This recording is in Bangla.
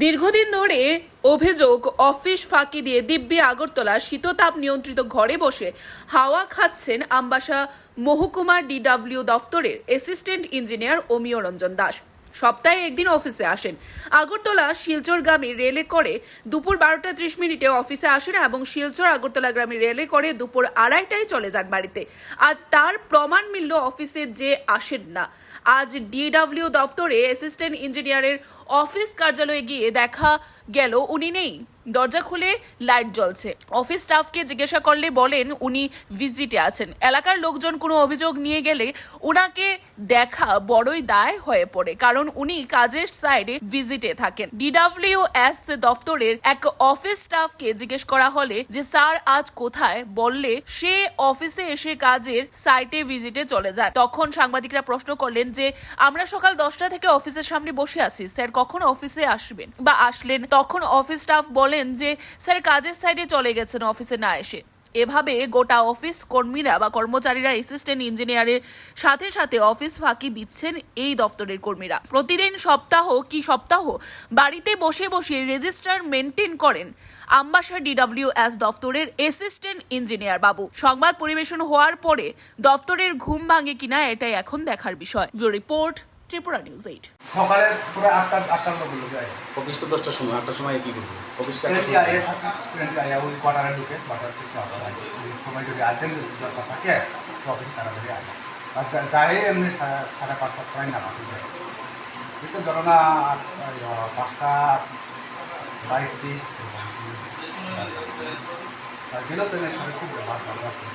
দীর্ঘদিন ধরে অভিযোগ অফিস ফাঁকি দিয়ে দিব্যি আগরতলা শীততাপ নিয়ন্ত্রিত ঘরে বসে হাওয়া খাচ্ছেন আমবাসা মহকুমা ডিডব্লিউ দফতরের অ্যাসিস্ট্যান্ট ইঞ্জিনিয়ার অমিয় রঞ্জন দাস। সপ্তাহে একদিন অফিসে আসেন। আগরতলা শিলচরগামী রেলে করে দুপুর 12:30 অফিসে আসেন এবং শিলচর আগরতলাগামী রেলে করে দুপুর 2:30টায় চলে যান বাড়িতে। আজ তার প্রমাণ মিলল অফিসে যে আসেন না। আজ ডিডব্লিউ দফতরে অ্যাসিস্ট্যান্ট ইঞ্জিনিয়ারের অফিস কার্যালয়ে গিয়ে দেখা গেল উনি নেই। দরজা খুলে লাইট জ্বলছে। অফিস স্টাফকে জিজ্ঞাসা করলে বলেন উনি ভিজিটে আছেন। এলাকার লোকজন কোনো অভিযোগ নিয়ে গেলে উনাকে দেখা বড়ই দায় হয়ে পড়ে, কারণ উনি কাজের সাইডে ভিজিটে থাকেন। ডিডব্লিউএস দফতরের এক অফিস স্টাফকে জিজ্ঞেস করা হলে যে স্যার আজ কোথায়, বললে সে অফিসে এসে কাজের সাইটে ভিজিটে চলে যায়। তখন সাংবাদিকরা প্রশ্ন করলেন যে আমরা সকাল 10টা থেকে অফিসের সামনে বসে আছি, স্যার কখন অফিসে আসবেন বা আসলেন? তখন অফিস স্টাফ বলেন যে স্যার কাজের সাইডে চলে গেছেন অফিসে না এসে। এভাবে গোটা অফিস কর্মীরা বা কর্মচারীরা অ্যাসিস্ট্যান্ট ইঞ্জিনিয়ারের সাথে সাথে অফিস ফাঁকি দিচ্ছেন এই দফতরের কর্মীরা। প্রতিদিন সপ্তাহ বাড়িতে বসে বসে রেজিস্টার মেনটেন করেন আমবাসা ডিডব্লিউএস দফতরের অ্যাসিস্ট্যান্ট ইঞ্জিনিয়ার বাবু। সংবাদ পরিবেশন হওয়ার পরে দফতরের ঘুম ভাঙে কিনা এটাই এখন দেখার বিষয়। Report Tripura news 8। সকালে পুরো আটটার মধ্যে লোক যায়। অফিস তো 10টার সময়, 8টার সময় কি করবো? অফিসটা ওই কোয়ার্টারে ঢুকে সময় যদি আর্জেন্ট দরকার থাকে তো অফিসে তাড়াতাড়ি আসে। আর যাই এমনি 5:30 প্রায় না পাঠিয়ে যায়। কিন্তু ধরো না 5:22-30 গেলেও তো সাড়ে খুব ব্যবহার আছে।